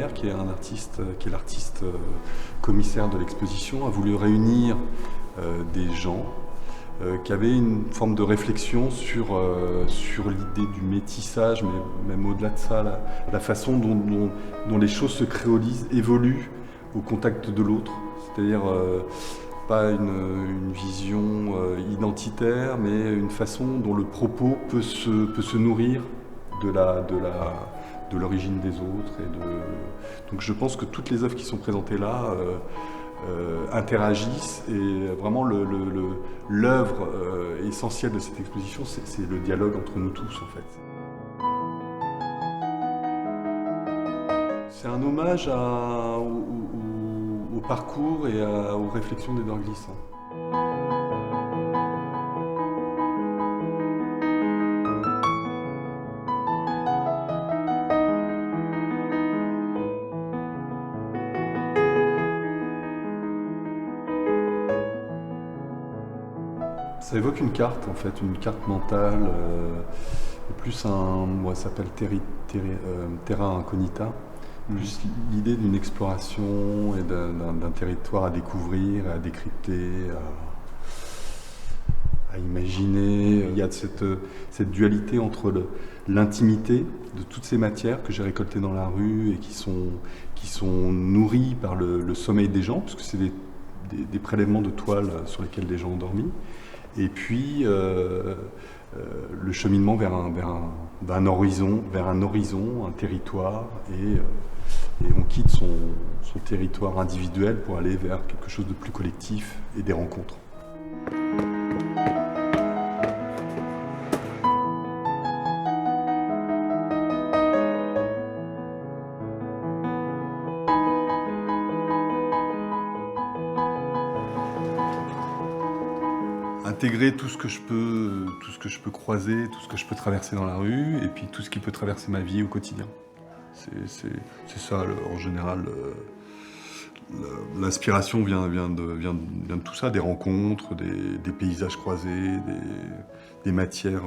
Lemaire, qui est un artiste, qui est l'artiste commissaire de l'exposition, a voulu réunir des gens qui avaient une forme de réflexion sur l'idée du métissage, mais même au-delà de ça, la façon dont les choses se créolisent, évoluent au contact de l'autre. C'est-à-dire pas une vision identitaire, mais une façon dont le propos peut se nourrir de l'origine des autres. Donc je pense que toutes les œuvres qui sont présentées là interagissent, et vraiment l'œuvre essentielle de cette exposition, c'est le dialogue entre nous tous en fait. C'est un hommage au parcours et aux réflexions d'Édouard Glissant. Ça évoque une carte en fait, une carte mentale, plus ça s'appelle Terra Incognita, plus l'idée d'une exploration et d'un territoire à découvrir, à décrypter, à imaginer. Il y a cette dualité entre l'intimité de toutes ces matières que j'ai récoltées dans la rue et qui sont nourries par le sommeil des gens, parce que c'est des prélèvements de toiles sur lesquels les gens ont dormi. Et puis le cheminement vers un horizon, un territoire, et on quitte son territoire individuel pour aller vers quelque chose de plus collectif et des rencontres. Intégrer tout ce que je peux croiser, tout ce que je peux traverser dans la rue, et puis tout ce qui peut traverser ma vie au quotidien. C'est ça, en général, l'inspiration vient de tout ça, des rencontres, des paysages croisés, des matières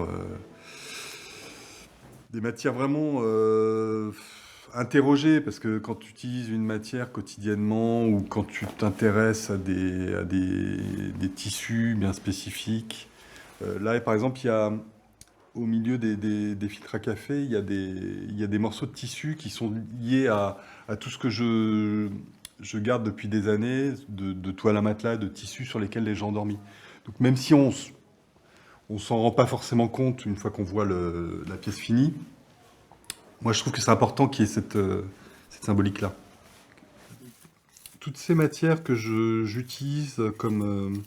vraiment interrogées, parce que quand tu utilises une matière quotidiennement, ou quand tu t'intéresses à des tissus bien spécifiques, là par exemple il y a au milieu des filtres à café, il y a des morceaux de tissu qui sont liés à tout ce que je garde depuis des années, de toiles à matelas, de tissus sur lesquels les gens ont dormi. Donc même si on s'en rend pas forcément compte une fois qu'on voit la pièce finie, moi je trouve que c'est important qu'il y ait cette symbolique-là. Toutes ces matières que j'utilise comme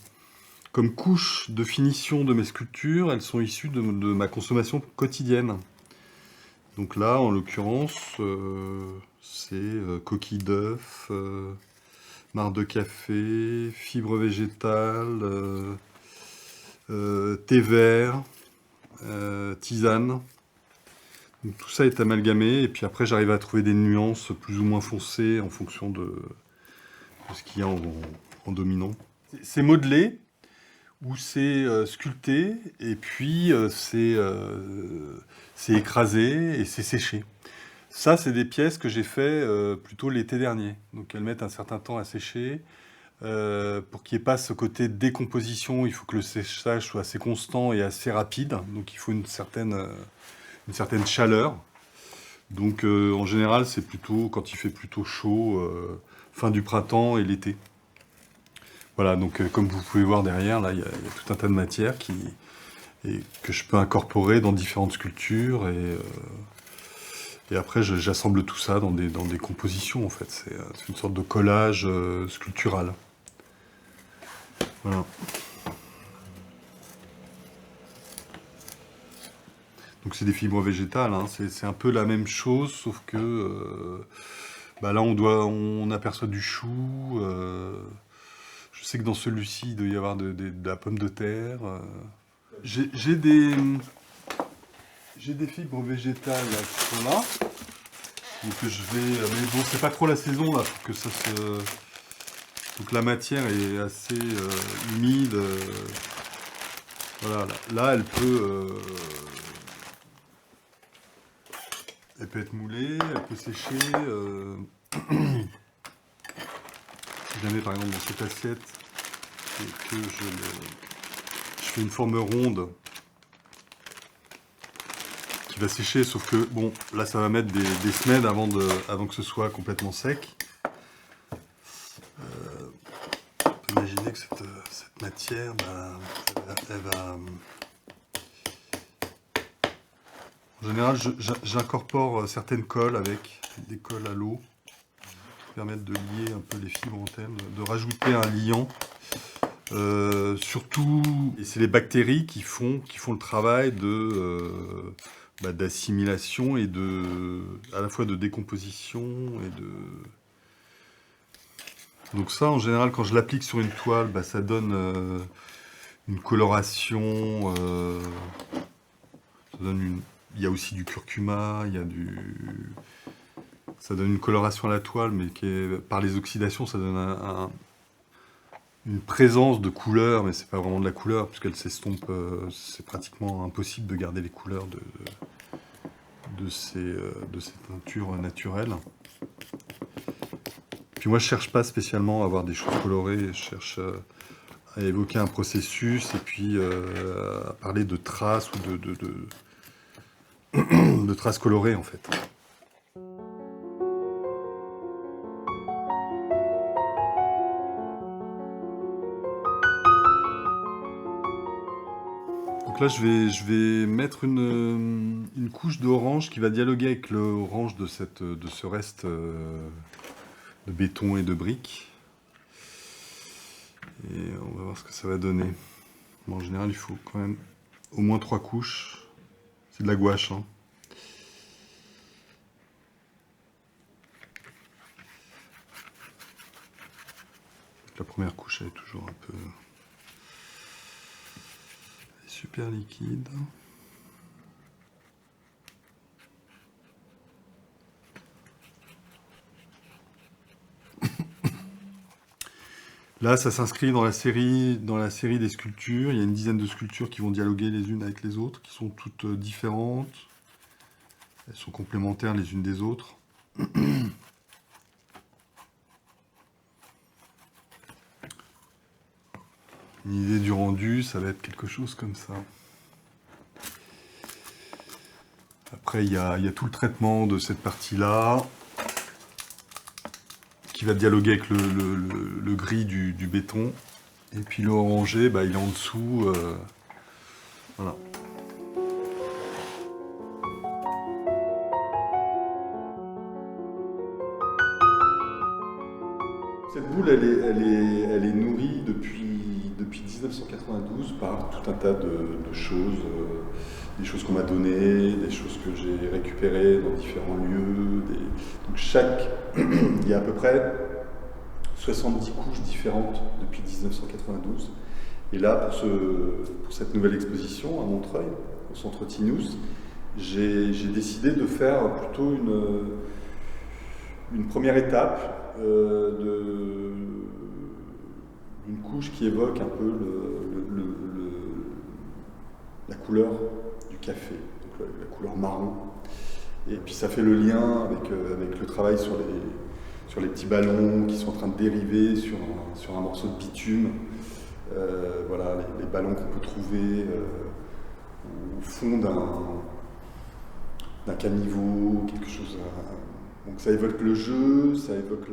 couche de finition de mes sculptures, elles sont issues de ma consommation quotidienne. Donc là, en l'occurrence, c'est coquilles d'œufs, marc de café, fibres végétales, thé vert, tisane. Donc tout ça est amalgamé, et puis après j'arrive à trouver des nuances plus ou moins foncées en fonction de ce qu'il y a en dominant. C'est modelé, ou c'est sculpté, et puis c'est écrasé et c'est séché. Ça, c'est des pièces que j'ai fait plutôt l'été dernier. Donc elles mettent un certain temps à sécher. Pour qu'il n'y ait pas ce côté décomposition, il faut que le séchage soit assez constant et assez rapide. Donc il faut une certaine chaleur. Donc en général, c'est plutôt quand il fait plutôt chaud, fin du printemps et l'été. Voilà, donc comme vous pouvez voir derrière, là, il y a tout un tas de matières que je peux incorporer dans différentes sculptures, et après j'assemble tout ça dans des compositions en fait. C'est une sorte de collage sculptural. Voilà. Donc c'est des fibres végétales, hein. C'est un peu la même chose, sauf que là on aperçoit du chou. Je sais que dans celui-ci, il doit y avoir de la pomme de terre. J'ai des fibres végétales là, qui sont là. Donc je vais... Mais bon, c'est pas trop la saison là, pour que ça se... Donc la matière est assez humide. Voilà, là elle peut être moulée, elle peut sécher. Si jamais par exemple dans cette assiette et que je fais une forme ronde qui va sécher, sauf que bon là ça va mettre des semaines avant que ce soit complètement sec. On peut imaginer que cette matière, elle va... En général, j'incorpore certaines colles avec des colles à l'eau qui permettent de lier un peu les fibres entre elles, de rajouter un liant. Surtout, et c'est les bactéries qui font le travail d'assimilation et à la fois de décomposition et de... Donc ça, en général, quand je l'applique sur une toile, ça donne une coloration. Ça donne il y a aussi du curcuma, ça donne une coloration à la toile, mais par les oxydations, ça donne une présence de couleur, mais c'est pas vraiment de la couleur, puisqu'elle s'estompe. C'est pratiquement impossible de garder les couleurs de ces teintures naturelles. Puis moi, je cherche pas spécialement à avoir des choses colorées, je cherche à évoquer un processus et puis à parler de traces ou de traces colorées en fait. Donc là, je vais mettre une couche d'orange qui va dialoguer avec l'orange de ce reste de béton et de briques. Et on va voir ce que ça va donner. Bon, en général, il faut quand même au moins 3 couches. C'est de la gouache, hein. La première couche, elle est toujours un peu... Elle est super liquide. Là, ça s'inscrit dans la série des sculptures. Il y a une dizaine de sculptures qui vont dialoguer les unes avec les autres, qui sont toutes différentes. Elles sont complémentaires les unes des autres. Une idée du rendu, ça va être quelque chose comme ça. Après, il y a tout le traitement de cette partie-là, qui va dialoguer avec le gris du béton. Et puis le orangé, il est en dessous. Voilà. Cette boule, elle est nourrie depuis 1992 par tout un tas de choses, des choses qu'on m'a données, des choses que j'ai récupérées dans différents lieux. Il y a à peu près 70 couches différentes depuis 1992. Et là, pour cette nouvelle exposition à Montreuil, au centre Tinous, j'ai décidé de faire plutôt une première étape d'une couche qui évoque un peu la couleur du café, donc la couleur marron. Et puis ça fait le lien avec le travail sur les petits ballons qui sont en train de dériver sur un morceau de bitume. Voilà, les ballons qu'on peut trouver au fond d'un caniveau, quelque chose. Donc ça évoque le jeu, ça évoque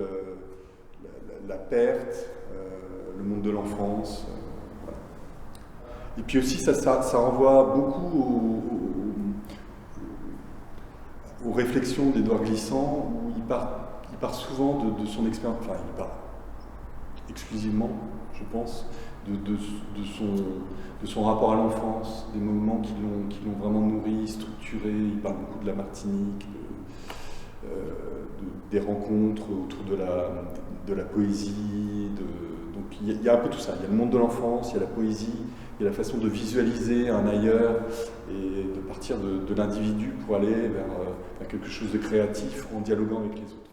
la perte, le monde de l'enfance. Voilà. Et puis aussi, ça renvoie beaucoup aux réflexions d'Édouard Glissant, où il part souvent de son expérience, enfin il part exclusivement, je pense, de son rapport à l'enfance, des moments qui l'ont vraiment nourri, structuré. Il parle beaucoup de la Martinique, des rencontres autour de la poésie. Donc il y a un peu tout ça. Il y a le monde de l'enfance, il y a la poésie, il y a la façon de visualiser un ailleurs et de partir de l'individu pour aller vers quelque chose de créatif en dialoguant avec les autres.